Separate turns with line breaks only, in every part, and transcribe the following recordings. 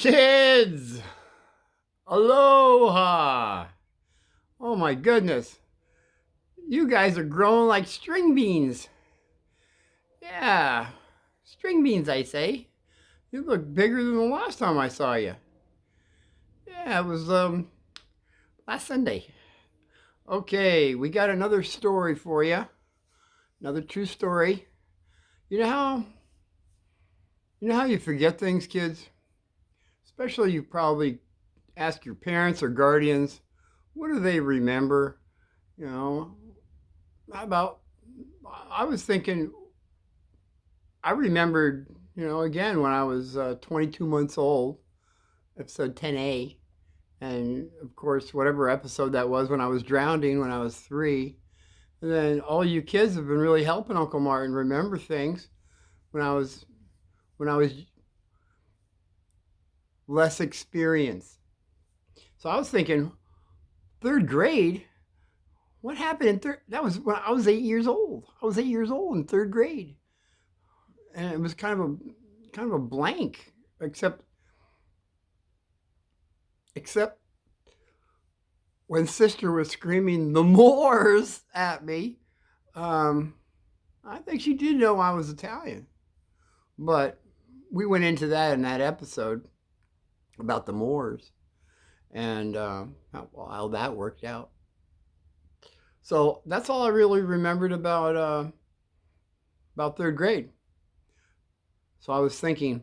Kids! Aloha! Oh my goodness. You guys are growing like string beans. Yeah, string beans, I say. You look bigger than the last time I saw you. Yeah, it was last Sunday. Okay, we got another story for you. Another true story. You know how you know how you forget things, kids? Especially you probably ask your parents or guardians, what do they remember? You know, about I was thinking I remembered, again when I was 22 months old, episode 10A, and of course whatever episode that was when I was drowning when I was 3. And then all you kids have been really helping Uncle Martin remember things when I was less experienced. So I was thinking, third grade. What happened in third? That was when I was 8 years old. I was 8 years old in third grade, and it was kind of a blank, except except when Sister was screaming the Moors at me. Um, I think she did know I was Italian, but we went into that in that episode about the Moors and how that worked out. So that's all I really remembered about third grade. So I was thinking,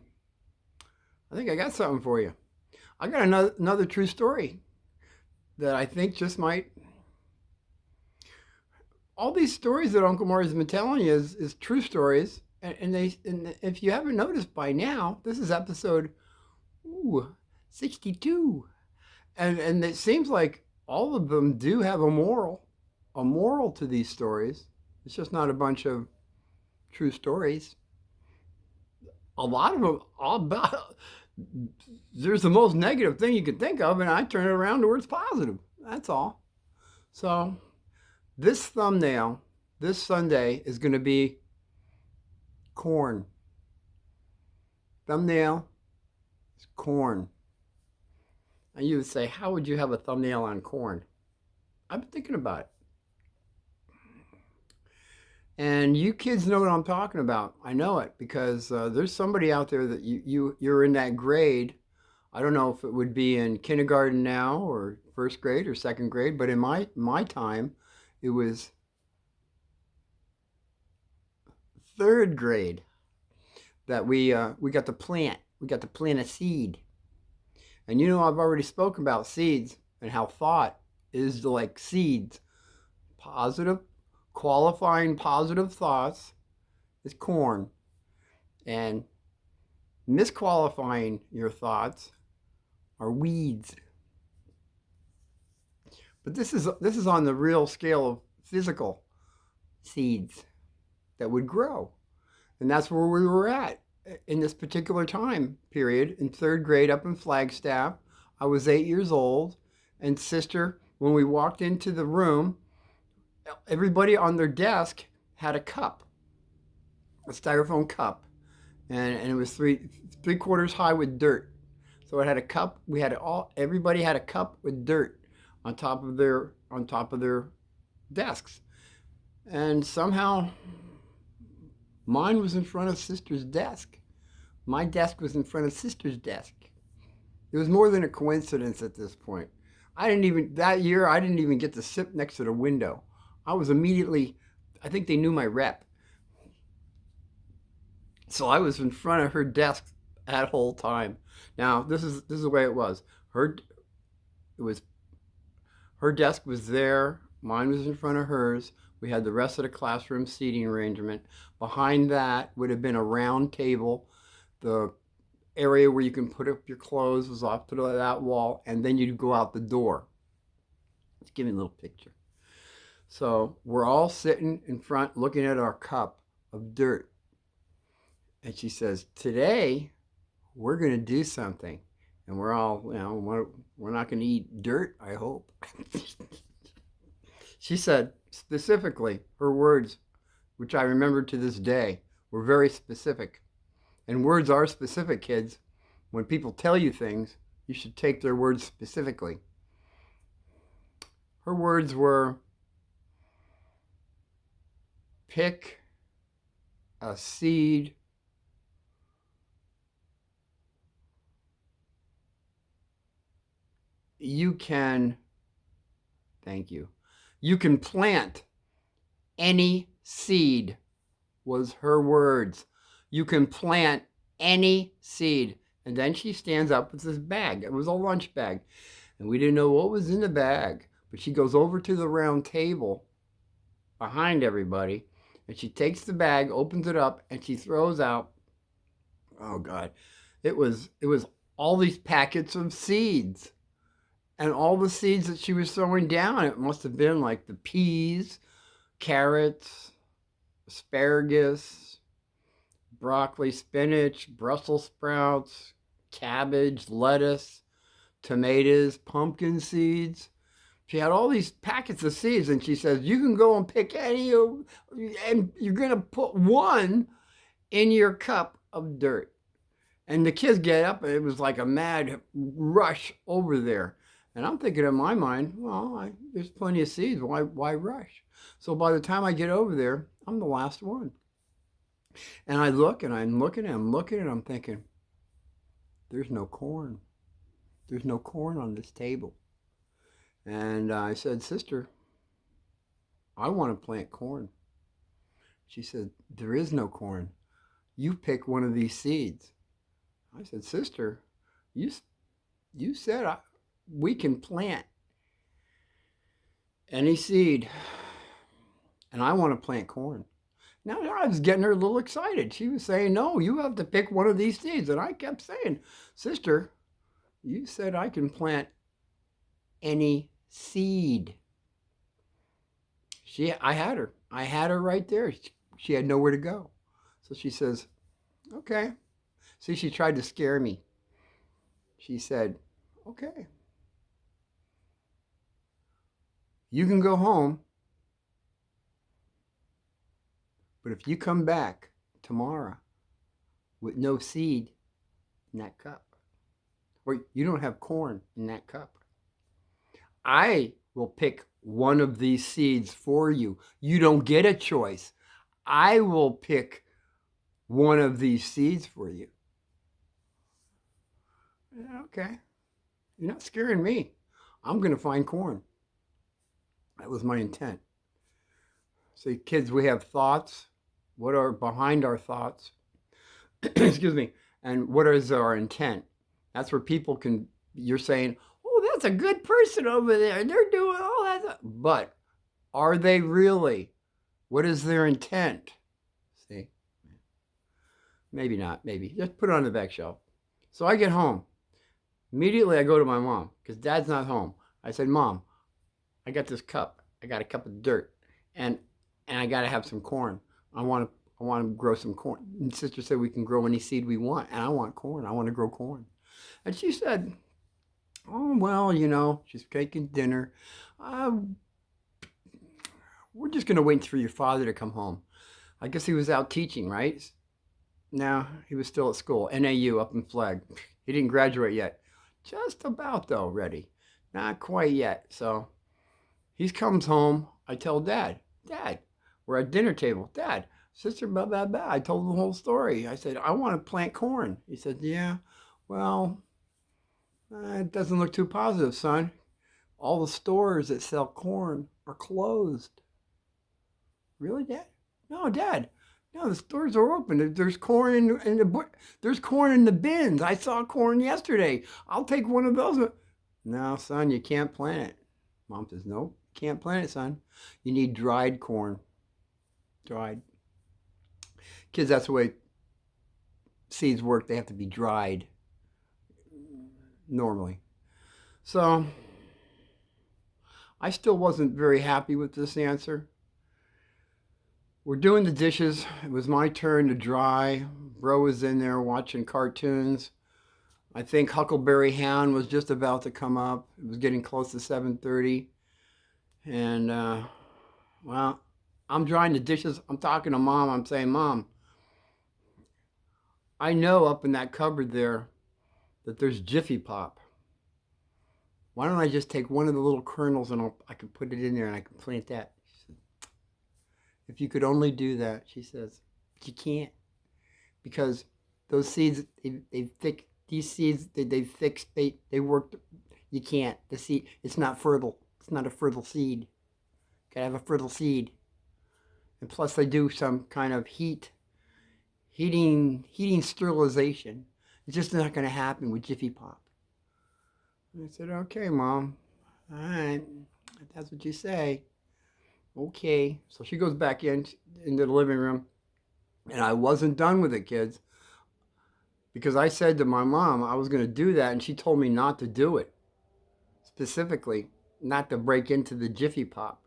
I think I got something for you. I got another true story that I think just might. All these stories that Uncle Maury's been telling you is true stories, and if you haven't noticed by now, this is episode 62, and it seems like all of them do have a moral to these stories. It's just not a bunch of true stories. A lot of them all about there's the most negative thing you can think of, and I turn it around towards positive. That's all. So this thumbnail this Sunday is going to be corn. Thumbnail is corn. And you would say, how would you have a thumbnail on corn? I've been thinking about it. And you kids know what I'm talking about. I know it because there's somebody out there that you're in that grade. I don't know if it would be in kindergarten now or first grade or second grade, but in my time, it was third grade that we got to plant. We got to plant a seed. And I've already spoken about seeds and how thought is like seeds. Positive, qualifying positive thoughts is corn. And misqualifying your thoughts are weeds. But this is on the real scale of physical seeds that would grow. And that's where we were at in this particular time period in third grade up in Flagstaff. I was 8 years old, and Sister, when we walked into the room, everybody on their desk had a cup, a styrofoam cup, and it was three quarters high with dirt. So it had a cup. Everybody had a cup with dirt on top of their desks, and somehow mine was in front of Sister's desk. My desk was in front of Sister's desk. It was more than a coincidence at this point. That year, I didn't even get to sit next to the window. I think they knew my rep. So I was in front of her desk that whole time. Now, this is the way it was. Her desk was there, mine was in front of hers. We had the rest of the classroom seating arrangement. Behind that would have been a round table. The area where you can put up your clothes was off to that wall, and then you'd go out the door. Let's give you a little picture. So we're all sitting in front looking at our cup of dirt. And she says, today we're going to do something. And we're all, we're not going to eat dirt, I hope. She said specifically, her words, which I remember to this day, were very specific. And words are specific, kids. when people tell you things, you should take their words specifically. Her words were, pick a seed you can, thank you, you can plant any seed, was her words. You can plant any seed. And then she stands up with this bag. It was a lunch bag. And we didn't know what was in the bag. But she goes over to the round table behind everybody. And she takes the bag, opens it up, and she throws out, oh God, it was all these packets of seeds. And all the seeds that she was throwing down, it must have been like the peas, carrots, asparagus, broccoli, spinach, Brussels sprouts, cabbage, lettuce, tomatoes, pumpkin seeds. She had all these packets of seeds, and she says, you can go and pick any, and you're going to put one in your cup of dirt. And the kids get up, and it was like a mad rush over there. And I'm thinking in my mind, well, there's plenty of seeds. Why rush? So by the time I get over there, I'm the last one. And I look, and I'm looking, and I'm looking, and I'm thinking, there's no corn. There's no corn on this table. And I said, sister, I want to plant corn. She said, there is no corn. You pick one of these seeds. I said, sister, you said we can plant any seed, and I want to plant corn. Now I was getting her a little excited. She was saying, no, you have to pick one of these seeds. And I kept saying, sister, you said I can plant any seed. I had her right there. She had nowhere to go. So she says, okay. See, she tried to scare me. She said, okay. You can go home, but if you come back tomorrow with no seed in that cup, or you don't have corn in that cup, I will pick one of these seeds for you. You don't get a choice. I will pick one of these seeds for you. Okay. You're not scaring me. I'm going to find corn. That was my intent. See, kids, we have thoughts. What are behind our thoughts? Excuse me. And what is our intent? That's where people can, you're saying, oh, that's a good person over there. They're doing all that. But are they really? What is their intent? See? Maybe not, maybe. Just put it on the back shelf. So I get home. Immediately I go to my mom because dad's not home. I said, Mom, I got this cup. I got a cup of dirt, and I got to have some corn. I want to grow some corn. And sister said we can grow any seed we want, and I want corn. I want to grow corn. And she said, oh, well, she's making dinner. We're just going to wait for your father to come home. I guess he was out teaching, right? No, he was still at school, NAU up in Flag. He didn't graduate yet. Just about, though, ready. Not quite yet. So he comes home. I tell Dad, we're at dinner table. Dad, sister, blah, blah, blah. I told him the whole story. I said, I want to plant corn. He said, yeah, well, it doesn't look too positive, son. All the stores that sell corn are closed. Really, Dad? No, Dad. No, the stores are open. There's corn in the there's corn in the bins. I saw corn yesterday. I'll take one of those. No, son, you can't plant it. Mom says, no, you can't plant it, son. You need dried corn. Dried. Kids, that's the way seeds work. They have to be dried normally. So I still wasn't very happy with this answer. We're doing the dishes. It was my turn to dry. Bro was in there watching cartoons. I think Huckleberry Hound was just about to come up. It was getting close to 7:30. And, well, I'm drying the dishes. I'm talking to Mom. I'm saying, Mom, I know up in that cupboard there, that there's Jiffy Pop. Why don't I just take one of the little kernels and I can put it in there and I can plant that? She said, if you could only do that, she says, but you can't, because those seeds, these seeds, they worked. You can't. The seed, it's not fertile. It's not a fertile seed. Gotta have a fertile seed. And plus they do some kind of heating sterilization. It's just not going to happen with Jiffy Pop. And I said, okay, Mom. All right. If that's what you say. Okay. So she goes back into the living room. And I wasn't done with it, kids. Because I said to my mom I was going to do that, and she told me not to do it. Specifically, not to break into the Jiffy Pop.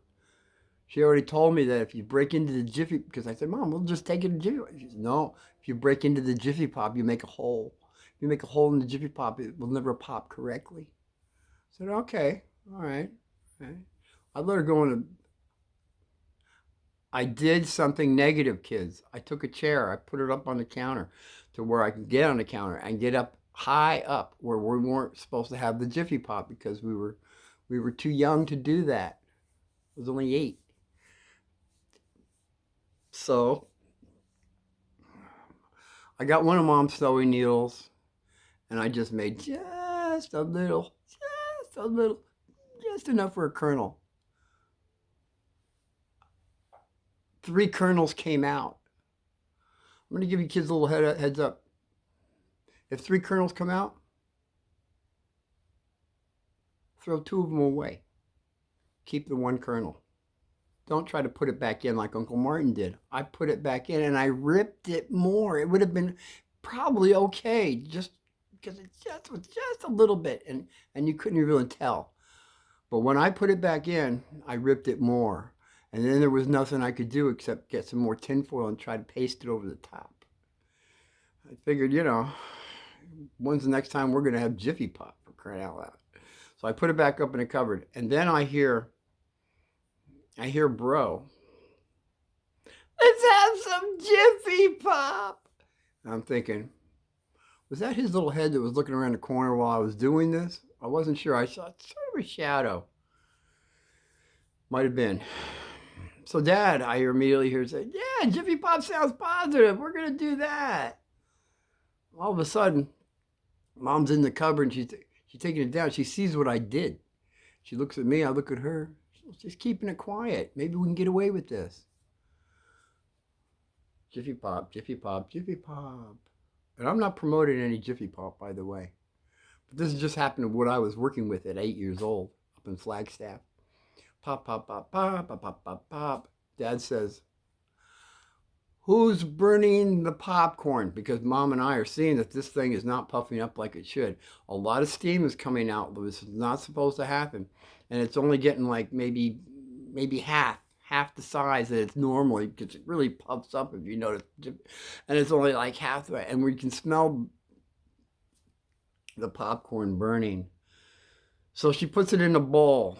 She already told me that if you break into the Jiffy, because I said, Mom, we'll just take it to Jiffy Pop. She said, no, if you break into the Jiffy Pop, you make a hole. If you make a hole in the Jiffy Pop, it will never pop correctly. I said, okay, all right. I let her go in. I did something negative, kids. I took a chair, I put it up on the counter to where I could get on the counter and get up high up where we weren't supposed to have the Jiffy Pop because we were too young to do that. I was only 8. So I got one of Mom's sewing needles and I just made just enough for a kernel. 3 kernels came out. I'm going to give you kids a little heads up. If 3 kernels come out, throw 2 of them away. Keep the 1 kernel. Don't try to put it back in like Uncle Martin did. I put it back in and I ripped it more. It would have been probably okay, just because it was just a little bit, and you couldn't really tell. But when I put it back in, I ripped it more. And then there was nothing I could do except get some more tinfoil and try to paste it over the top. I figured, when's the next time we're going to have Jiffy Pop, for crying out loud? So I put it back up in the cupboard. And then I hear Bro, let's have some Jiffy Pop. And I'm thinking, was that his little head that was looking around the corner while I was doing this? I wasn't sure. I saw sort of a shadow. Might have been. So Dad, I immediately hear say, yeah, Jiffy Pop sounds positive. We're going to do that. All of a sudden, Mom's in the cupboard and she's taking it down. She sees what I did. She looks at me. I look at her. She's just keeping it quiet. Maybe we can get away with this. Jiffy Pop, Jiffy Pop, Jiffy Pop. And I'm not promoting any Jiffy Pop, by the way. But this just happened to what I was working with at 8 years old up in Flagstaff. Pop, pop, pop, pop, pop, pop, pop, pop. Dad says, who's burning the popcorn? Because Mom and I are seeing that this thing is not puffing up like it should. A lot of steam is coming out. This is not supposed to happen. And it's only getting like maybe half the size that it's normally, because it really puffs up if you notice. And it's only like half the way. And we can smell the popcorn burning. So she puts it in a bowl.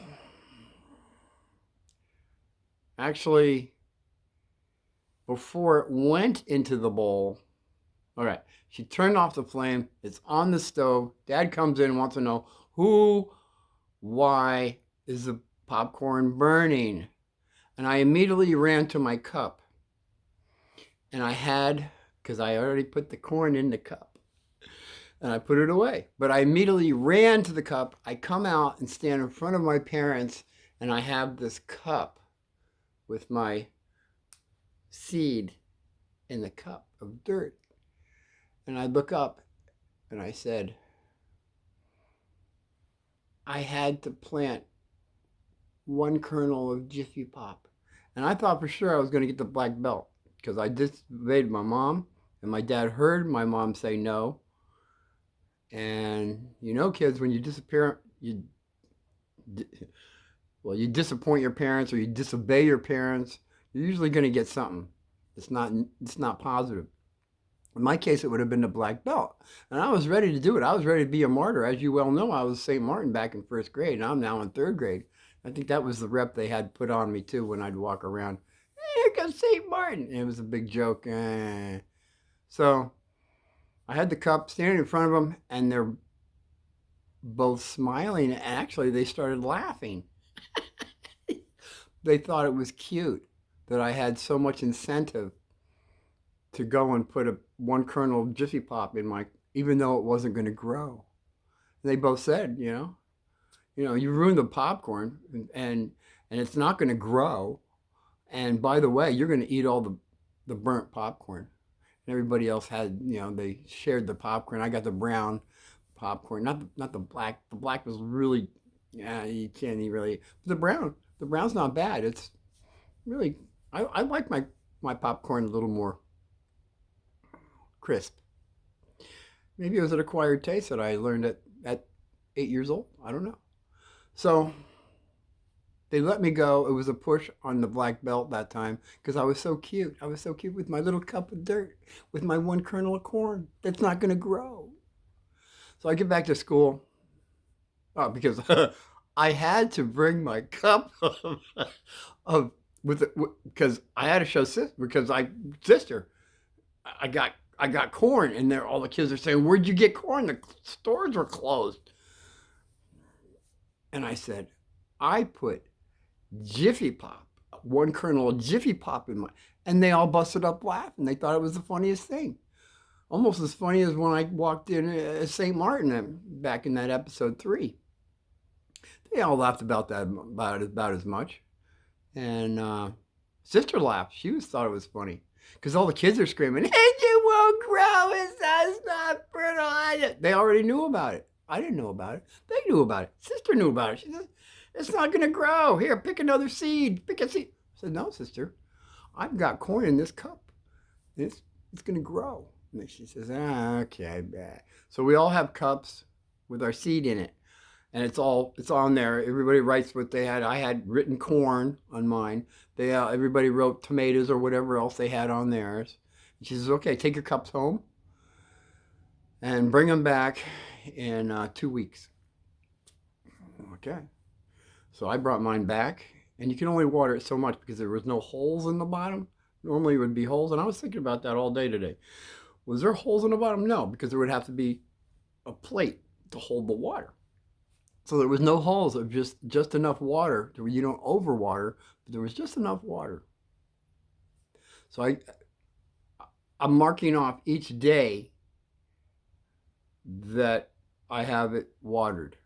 Actually, before it went into the bowl, all right, she turned off the flame. It's on the stove. Dad comes in and wants to know why is the popcorn burning? And I immediately ran to my cup. And because I already put the corn in the cup. And I put it away. But I immediately ran to the cup. I come out and stand in front of my parents, and I have this cup with my seed in the cup of dirt. And I look up and I said, I had to plant 1 kernel of Jiffy Pop. And I thought for sure I was going to get the black belt because I disobeyed my mom, and my dad heard my mom say no. And kids, when you disappoint your parents or you disobey your parents, you're usually going to get something. It's not positive. In my case, it would have been the black belt. And I was ready to do it. I was ready to be a martyr. As you well know, I was St. Martin back in 1st grade, and I'm now in 3rd grade. I think that was the rep they had put on me, too, when I'd walk around. Hey, here comes St. Martin. And it was a big joke. So I had the cup standing in front of them, and both smiling and actually they started laughing. They thought it was cute that I had so much incentive to go and put a 1 kernel Jiffy Pop in my, even though it wasn't going to grow. They both said, you ruined the popcorn and it's not going to grow. And by the way, you're going to eat all the burnt popcorn. And everybody else had, they shared the popcorn. I got the brown popcorn, not the black. The black was really, yeah, you can't eat really. But the brown's not bad. It's really, I like my popcorn a little more crisp. Maybe it was an acquired taste that I learned at 8 years old. I don't know. So they let me go. It was a push on the black belt that time because I was so cute. I was so cute with my little cup of dirt, with my 1 kernel of corn that's not going to grow. So I get back to school. Oh, because I had to bring my cup of because I had to show sister. I got corn, and there all the kids are saying, "Where'd you get corn? The stores were closed." And I said, "I put Jiffy Pop, 1 kernel of Jiffy Pop in my," and they all busted up laughing. They thought it was the funniest thing, almost as funny as when I walked in at St. Martin back in that episode 3. They all laughed about that about as much, and sister laughed. She thought it was funny because all the kids are screaming, "It won't grow. It's not fertile." They already knew about it. I didn't know about it. They knew about it. Sister knew about it. She said, "It's not going to grow. Here, pick another seed. Pick a seed." I said, "No, sister. I've got corn in this cup. It's going to grow." And then she says, "Okay." So we all have cups with our seed in it. And it's on there. Everybody writes what they had. I had written corn on mine. Everybody wrote tomatoes or whatever else they had on theirs. And she says, "Okay, take your cups home and bring them back in 2 weeks." Okay. So I brought mine back, and you can only water it so much because there was no holes in the bottom. Normally it would be holes, and I was thinking about that all day today. Was there holes in the bottom? No, because there would have to be a plate to hold the water. So there was no holes of just enough water where you don't overwater, but there was just enough water. So I'm marking off each day that I have it watered.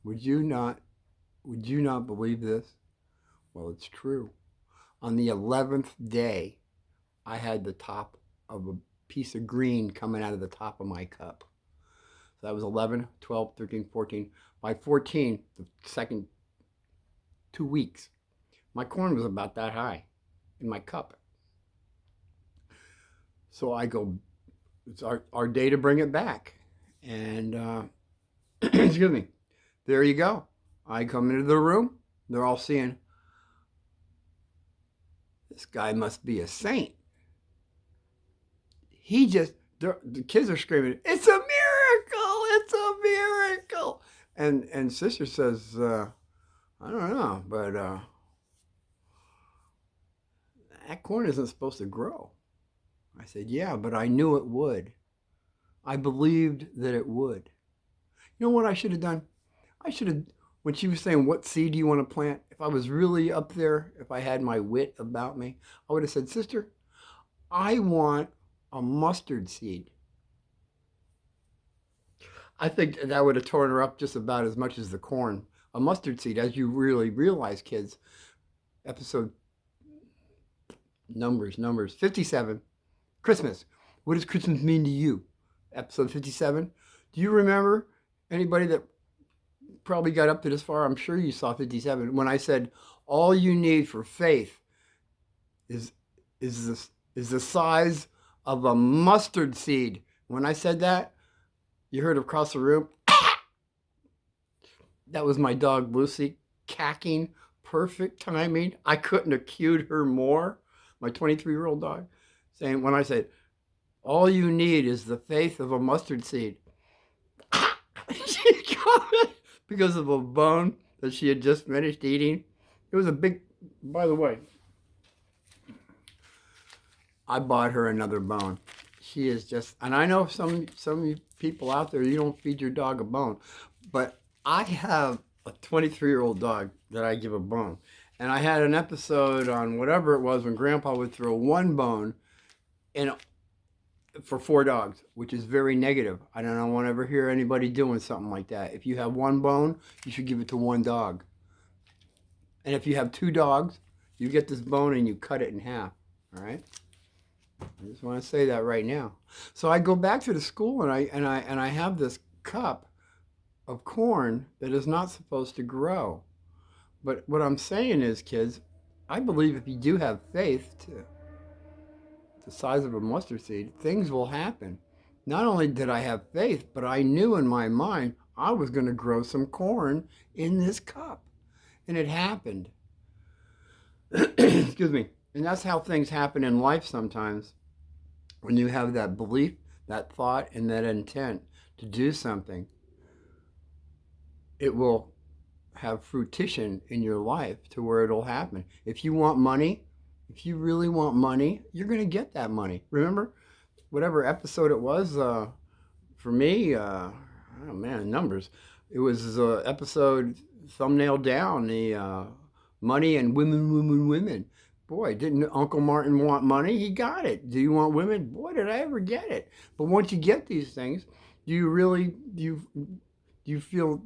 Would you not believe this? Well, it's true. On the 11th day, I had the top of a piece of green coming out of the top of my cup. So that was 11, 12, 13, 14. By 14, the second 2 weeks, my corn was about that high in my cup. So I go, it's our day to bring it back. And, excuse me, there you go. I come into the room. They're all seeing, this guy must be a saint. The kids are screaming, "It's a miracle! It's a miracle!" And sister says, "I don't know, but that corn isn't supposed to grow." I said, "Yeah, but I knew it would. I believed that it would." You know what I should have done? When she was saying, "What seed do you want to plant?" If I was really up there, if I had my wit about me, I would have said, "Sister, I want a mustard seed." I think that would have torn her up just about as much as the corn. A mustard seed, as you really realize, kids, episode numbers, 57, Christmas. What does Christmas mean to you? Episode 57. Do you remember anybody that probably got up to this far? I'm sure you saw 57 when I said all you need for faith is the size of a mustard seed. When I said that, you heard across the room. That was my dog Lucy cacking. Perfect timing. I couldn't have cued her more. My 23-year-old dog saying, when I said, all you need is the faith of a mustard seed. She got it because of a bone that she had just finished eating. It was a big, by the way, I bought her another bone. she is just, and I know some people out there, you don't feed your dog a bone, but I have a 23-year-old dog that I give a bone. And I had an episode on whatever it was when Grandpa would throw one bone in for 4 dogs, which is very negative. I don't want to ever hear anybody doing something like that. If you have one bone, you should give it to one dog. And if you have 2 dogs, you get this bone and you cut it in half. All right. I just want to say that right now. So I go back to the school and I have this cup of corn that is not supposed to grow. But what I'm saying is, kids, I believe if you do have faith to the size of a mustard seed, things will happen. Not only did I have faith, but I knew in my mind I was going to grow some corn in this cup. And it happened. Excuse me. And that's how things happen in life sometimes. When you have that belief, that thought, and that intent to do something, it will have fruition in your life to where it'll happen. If you want money, if you really want money, you're going to get that money. Remember, whatever episode it was, for me, oh man, numbers. It was episode thumbnail down, the money and women. Boy, didn't Uncle Martin want money? He got it. Do you want women? Boy, did I ever get it. But once you get these things, do you feel,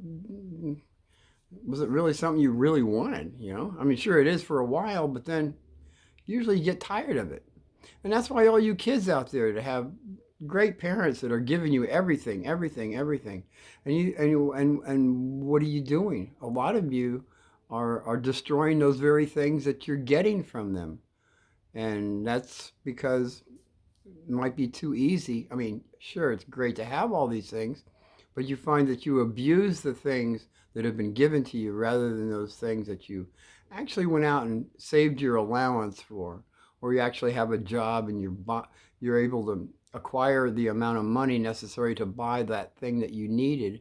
was it really something you really wanted? You know, I mean, sure it is for a while, but then usually you get tired of it. And that's why all you kids out there to have great parents that are giving you everything. And what are you doing? A lot of you are destroying those very things that you're getting from them. And that's because it might be too easy. I mean, sure, it's great to have all these things, but you find that you abuse the things that have been given to you rather than those things that you actually went out and saved your allowance for, or you actually have a job and you're able to acquire the amount of money necessary to buy that thing that you needed.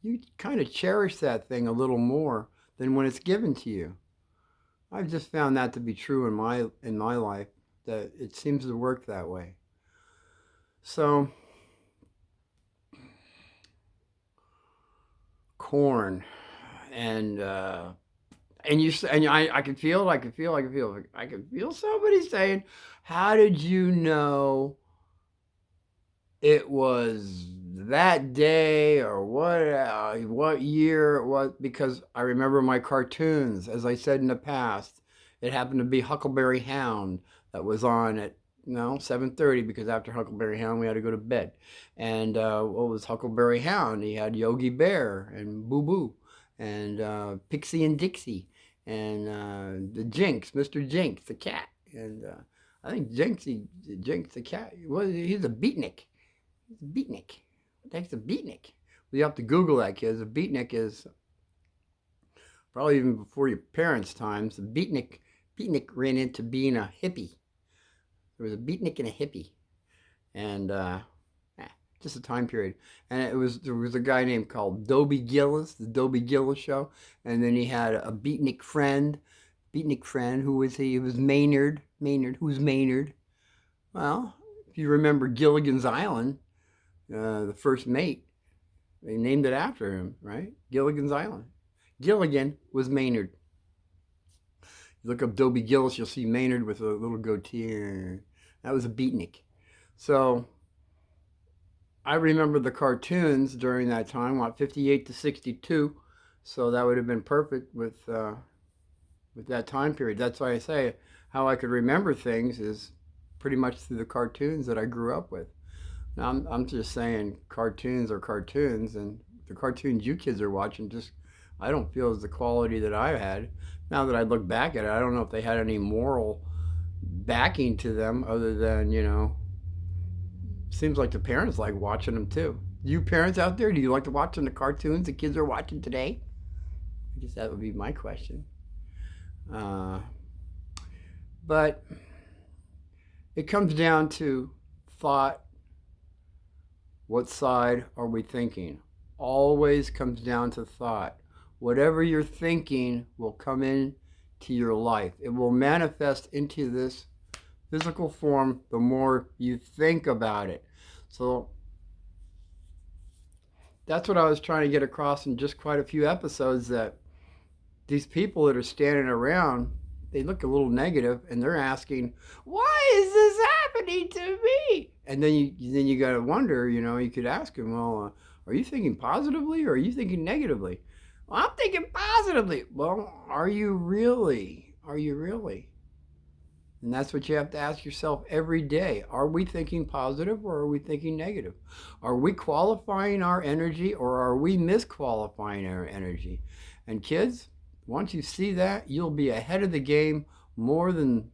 You kind of cherish that thing a little more than when it's given to you. I've just found that to be true in my life, that it seems to work that way. So, corn, and I could feel somebody saying, "How did you know it was that day or what year it was?" Because I remember my cartoons, as I said in the past. It happened to be Huckleberry Hound that was on at 7:30, because after Huckleberry Hound we had to go to bed. And what was Huckleberry Hound? He had Yogi Bear and Boo Boo and Pixie and Dixie and the Jinx, Mr. Jinx, the cat. And I think Jinx the cat, he's a beatnik. He's a beatnik. What the heck's a beatnik? Well, you have to Google that, kids. A beatnik is probably even before your parents' times. The beatnik ran into being a hippie. There was a beatnik and a hippie, and just a time period. And there was a guy named called Dobie Gillis, the Dobie Gillis Show, and then he had a beatnik friend. Who was he? It was Maynard. Who's Maynard? Well, if you remember Gilligan's Island, the first mate, they named it after him, right? Gilligan's Island. Gilligan was Maynard. You look up Dobie Gillis, you'll see Maynard with a little goatee. That was a beatnik. So I remember the cartoons during that time, 58 to 62. So that would have been perfect with that time period. That's why I say how I could remember things is pretty much through the cartoons that I grew up with. Now I'm just saying cartoons are cartoons, and the cartoons you kids are watching I don't feel is the quality that I had. Now that I look back at it, I don't know if they had any moral backing to them other than, seems like the parents like watching them too. You parents out there, do you like to watch the cartoons the kids are watching today? I guess that would be my question. But it comes down to thought. What side are we thinking? Always comes down to thought. Whatever you're thinking will come in to your life. It will manifest into this physical form, the more you think about it. So that's what I was trying to get across in just quite a few episodes, that these people that are standing around, they look a little negative and they're asking, why is this happening to me? And then you got to wonder, you could ask them, well, are you thinking positively or are you thinking negatively? Well, I'm thinking positively. Well, are you really? Are you really? And that's what you have to ask yourself every day. Are we thinking positive or are we thinking negative? Are we qualifying our energy or are we misqualifying our energy? And kids, once you see that, you'll be ahead of the game more than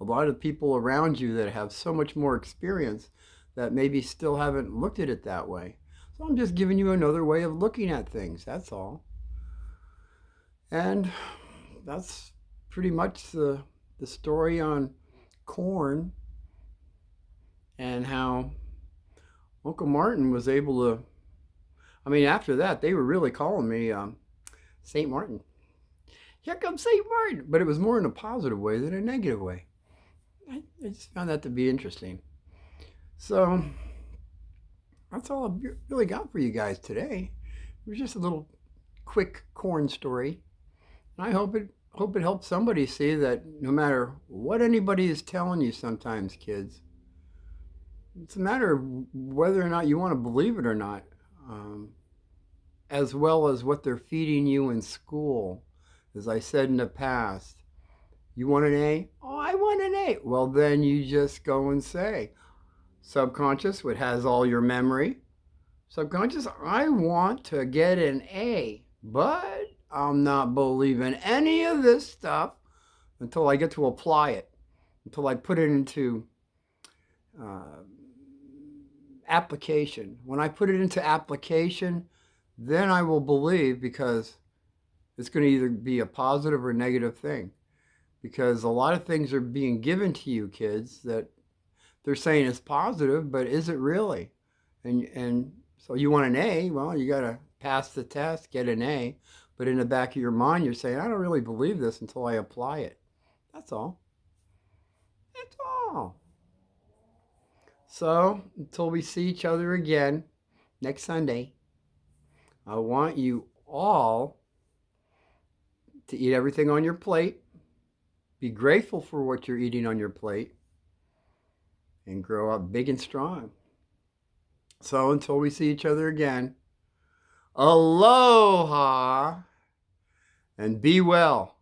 a lot of people around you that have so much more experience that maybe still haven't looked at it that way. So I'm just giving you another way of looking at things, that's all. And that's pretty much the story on corn and how Uncle Martin was able to. I mean, after that, they were really calling me St. Martin. Here comes St. Martin. But it was more in a positive way than a negative way. I just found that to be interesting. So that's all I really got for you guys today. It was just a little quick corn story. And I hope it helps somebody see that no matter what anybody is telling you sometimes, kids, it's a matter of whether or not you want to believe it or not, as well as what they're feeding you in school. As I said in the past, you want an A? Oh, I want an A. Well, then you just go and say, subconscious, which has all your memory. Subconscious, I want to get an A, but I'm not believing any of this stuff until I get to apply it, until I put it into application. When I put it into application, then I will believe, because it's going to either be a positive or negative thing. Because a lot of things are being given to you, kids, that they're saying it's positive, but is it really? And so you want an A, well, you got to pass the test, get an A. But in the back of your mind, you're saying, I don't really believe this until I apply it. That's all. That's all. So until we see each other again next Sunday, I want you all to eat everything on your plate. Be grateful for what you're eating on your plate. And grow up big and strong. So until we see each other again, aloha and be well.